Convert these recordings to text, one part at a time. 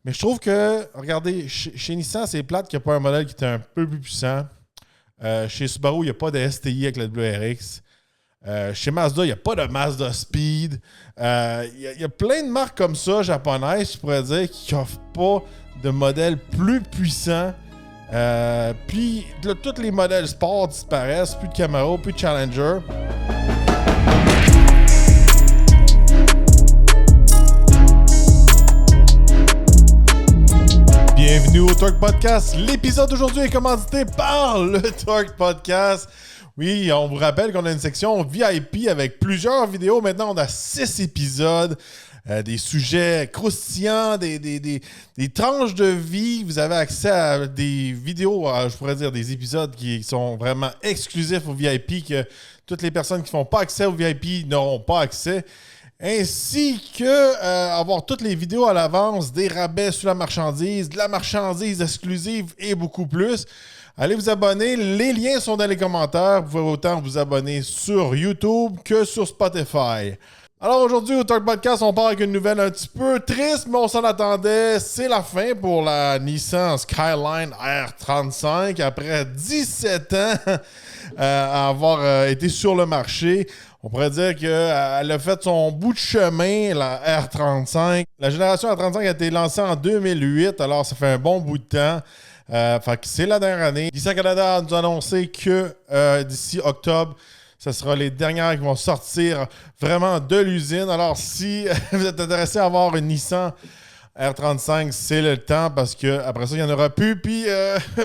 Mais je trouve que, regardez, chez Nissan, c'est plate qu'il n'y a pas un modèle qui est un peu plus puissant. Chez Subaru, il n'y a pas de STI avec la WRX. Chez Mazda, il n'y a pas de Mazda Speed. Il y a plein de marques comme ça, japonaises, je pourrais dire, qui n'offrent pas de modèles plus puissants. Puis, là, tous les modèles sport disparaissent. Plus de Camaro, plus de Challenger. Bienvenue au Torque Podcast. L'épisode d'aujourd'hui est commandité par le Torque Podcast. Oui, on vous rappelle qu'on a une section VIP avec plusieurs vidéos. Maintenant, on a 6 épisodes, des sujets croustillants, des tranches de vie. Vous avez accès à des vidéos, je pourrais dire des épisodes qui sont vraiment exclusifs au VIP, que toutes les personnes qui ne font pas accès au VIP n'auront pas accès. Ainsi que avoir toutes les vidéos à l'avance, des rabais sur la marchandise, de la marchandise exclusive et beaucoup plus. Allez vous abonner, les liens sont dans les commentaires. Vous pouvez autant vous abonner sur YouTube que sur Spotify. Alors aujourd'hui au Torque Podcast, on part avec une nouvelle un petit peu triste, mais on s'en attendait. C'est la fin pour la Nissan Skyline R35 après 17 ans à avoir été sur le marché. On pourrait dire qu'elle a fait son bout de chemin, la R35. La génération R35 a été lancée en 2008, alors ça fait un bon bout de temps. Fait que c'est la dernière année. Nissan Canada nous a annoncé que d'ici octobre, ce sera les dernières qui vont sortir vraiment de l'usine. Alors si vous êtes intéressé à avoir une Nissan R35, c'est le temps parce qu'après ça, il n'y en aura plus. Puis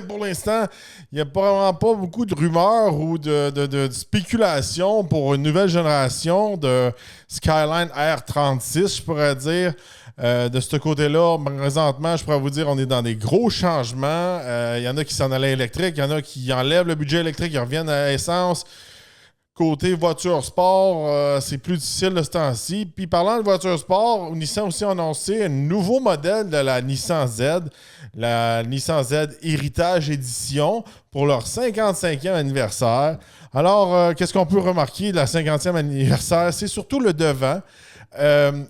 pour l'instant, il n'y a vraiment pas beaucoup de rumeurs ou de spéculations pour une nouvelle génération de Skyline R36, je pourrais dire. De ce côté-là, présentement, je pourrais vous dire on est dans des gros changements. Il y en a qui s'en allaient électrique, il y en a qui enlèvent le budget électrique, ils reviennent à essence. Côté voiture sport, c'est plus difficile de ce temps-ci. Puis parlant de voiture sport, Nissan aussi a annoncé un nouveau modèle de la Nissan Z, la Nissan Z Héritage Édition pour leur 55e anniversaire. Alors, qu'est-ce qu'on peut remarquer de la 50e anniversaire? C'est surtout le devant.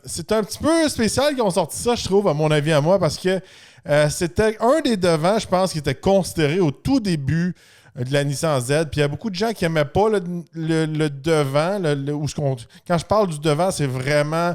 C'est un petit peu spécial qu'ils ont sorti ça, je trouve, à mon avis, à moi, parce que c'était un des devants, je pense, qui était considéré au tout début de la Nissan Z. Puis il y a beaucoup de gens qui n'aimaient pas le devant. Quand je parle du devant, c'est vraiment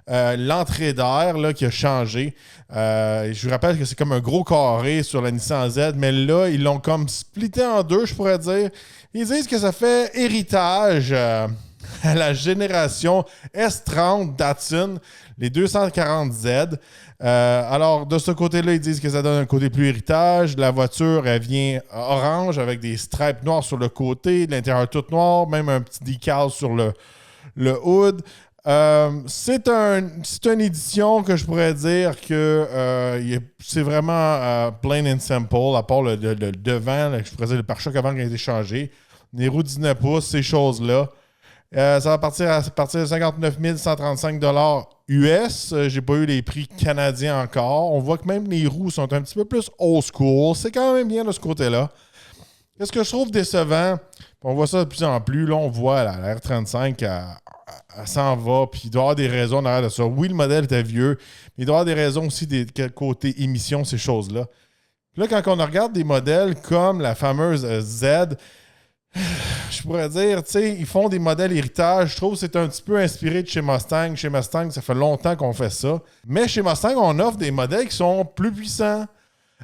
l'entrée d'air là, qui a changé. Je vous rappelle que c'est comme un gros carré sur la Nissan Z, mais là, ils l'ont comme splitté en deux, je pourrais dire. Ils disent que ça fait héritage à la génération S30 Datsun, les 240Z. Alors, de ce côté-là, ils disent que ça donne un côté plus héritage. La voiture, elle vient orange avec des stripes noires sur le côté, de l'intérieur tout noir, même un petit decal sur le hood. C'est une édition que je pourrais dire que c'est vraiment plain and simple, à part le devant, là, je pourrais dire le pare-choc avant qui a été changé. Les roues 19 pouces, ces choses-là. Ça va partir de 59 135 $ US. J'ai pas eu les prix canadiens encore. On voit que même les roues sont un petit peu plus old school. C'est quand même bien de ce côté-là. Qu'est-ce que je trouve décevant? On voit ça de plus en plus. Là, on voit la R35, elle s'en va. Puis il doit y avoir des raisons derrière de ça. Oui, le modèle était vieux, mais il doit y avoir des raisons aussi des côté émission, ces choses-là. Puis là, quand on regarde des modèles comme la fameuse Z, je pourrais dire, tu sais, ils font des modèles héritage. Je trouve que c'est un petit peu inspiré de chez Mustang. Chez Mustang, ça fait longtemps qu'on fait ça. Mais chez Mustang, on offre des modèles qui sont plus puissants.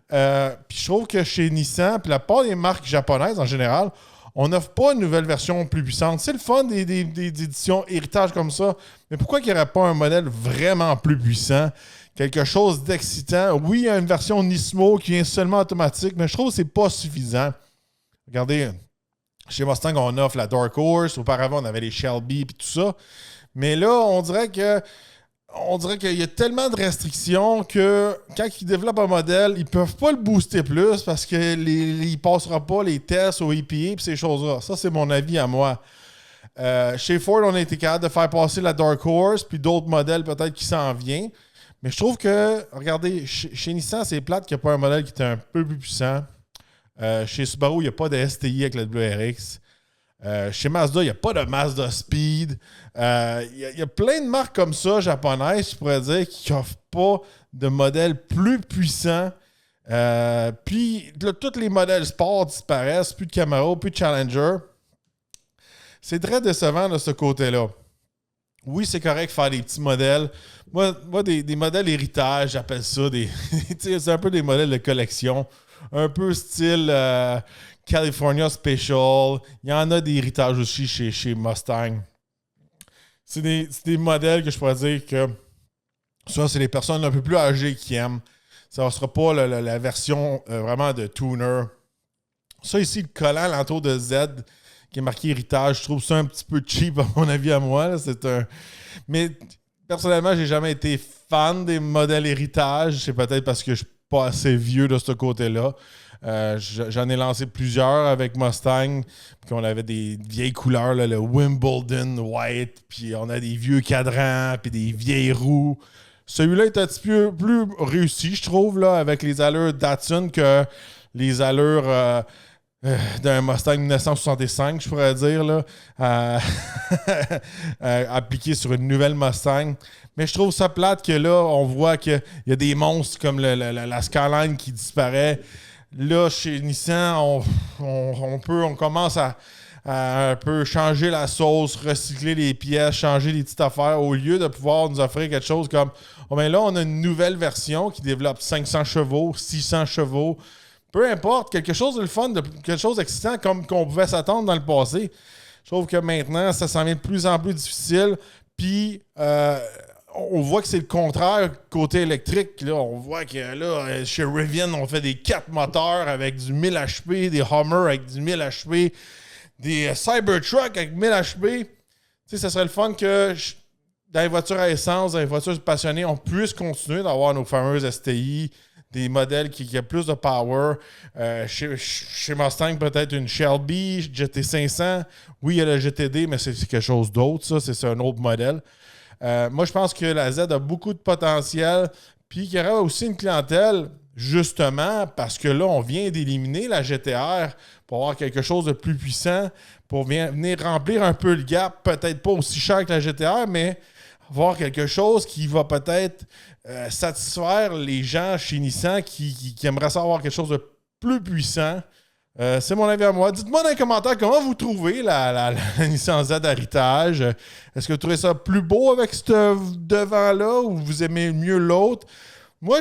Puis je trouve que chez Nissan, puis la plupart des marques japonaises en général, on n'offre pas une nouvelle version plus puissante. C'est le fun des éditions héritage comme ça. Mais pourquoi il n'y aurait pas un modèle vraiment plus puissant? Quelque chose d'excitant. Oui, il y a une version Nismo qui vient seulement automatique, mais je trouve que c'est pas suffisant. Regardez. Chez Mustang, on offre la Dark Horse. Auparavant, on avait les Shelby et tout ça. Mais là, on dirait qu'il y a tellement de restrictions que quand ils développent un modèle, ils ne peuvent pas le booster plus parce qu'il ne passera pas les tests au EPA et ces choses-là. Ça, c'est mon avis à moi. Chez Ford, on a été capable de faire passer la Dark Horse puis d'autres modèles peut-être qui s'en viennent. Mais je trouve que, regardez, chez Nissan, c'est plate qu'il n'y a pas un modèle qui est un peu plus puissant. Chez Subaru, il n'y a pas de STI avec la WRX. Chez Mazda, il n'y a pas de Mazda Speed. Il y a plein de marques comme ça, japonaises, je pourrais dire, qui n'offrent pas de modèles plus puissants. Puis là, tous les modèles sport disparaissent, plus de Camaro, plus de Challenger. C'est très décevant de ce côté-là. Oui, c'est correct de faire des petits modèles. Moi des modèles héritage, j'appelle ça c'est un peu des modèles de collection. Un peu style California Special. Il y en a des héritages aussi chez Mustang. C'est des modèles que je pourrais dire que ça, c'est les personnes un peu plus âgées qui aiment. Ça ne sera pas la version vraiment de tuner. Ça ici, le collant l'entour de Z qui est marqué héritage, je trouve ça un petit peu cheap à mon avis à moi. Là. Mais personnellement, j'ai jamais été fan des modèles héritage. C'est peut-être parce que je suis pas assez vieux de ce côté-là. J'en ai lancé plusieurs avec Mustang. Puis on avait des vieilles couleurs, là, le Wimbledon White, puis on a des vieux cadrans, puis des vieilles roues. Celui-là est un petit peu plus réussi, je trouve, là, avec les allures Datsun que les allures d'un Mustang 1965, je pourrais dire, là, appliqué sur une nouvelle Mustang. Mais je trouve ça plate que là, on voit qu'il y a des monstres comme la Skyline qui disparaît. Là, chez Nissan, on commence à un peu changer la sauce, recycler les pièces, changer les petites affaires au lieu de pouvoir nous offrir quelque chose comme là, on a une nouvelle version qui développe 500 chevaux, 600 chevaux. Peu importe, quelque chose de le fun, quelque chose d'excitant comme qu'on pouvait s'attendre dans le passé. Je trouve que maintenant, ça s'en vient de plus en plus difficile. Puis, on voit que c'est le contraire côté électrique. Là, on voit que là, chez Rivian, on fait des 4 moteurs avec du 1000 HP, des Hummer avec du 1000 HP, des Cybertruck avec 1000 HP. Tu sais, ça serait le fun que dans les voitures à essence, dans les voitures passionnées, on puisse continuer d'avoir nos fameuses STI, des modèles qui ont plus de power. Chez Mustang, peut-être une Shelby GT500. Oui, il y a le GTD, mais c'est quelque chose d'autre, ça. C'est un autre modèle. Moi, je pense que la Z a beaucoup de potentiel, puis qu'il y aura aussi une clientèle, justement, parce que là, on vient d'éliminer la GTR pour avoir quelque chose de plus puissant, pour venir remplir un peu le gap, peut-être pas aussi cher que la GTR, mais avoir quelque chose qui va peut-être satisfaire les gens chez Nissan qui aimeraient savoir quelque chose de plus puissant. C'est mon avis à moi. Dites-moi dans les commentaires comment vous trouvez la Nissan Z héritage. Est-ce que vous trouvez ça plus beau avec ce devant-là ou vous aimez mieux l'autre? Moi,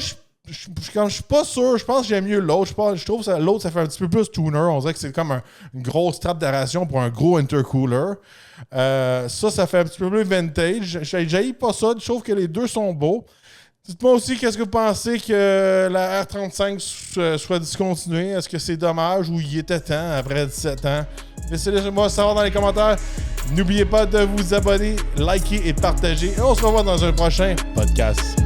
quand je suis pas sûr, je pense que j'aime mieux l'autre. Je trouve que l'autre, ça fait un petit peu plus tuner. On dirait que c'est comme une grosse trappe d'aération pour un gros intercooler. Ça fait un petit peu plus vintage. J'haïs pas ça. Je trouve que les deux sont beaux. Dites-moi aussi, qu'est-ce que vous pensez que la R35 soit discontinuée? Est-ce que c'est dommage ou il était temps après 17 ans? Laissez-moi savoir dans les commentaires. N'oubliez pas de vous abonner, liker et partager. Et on se revoit dans un prochain podcast.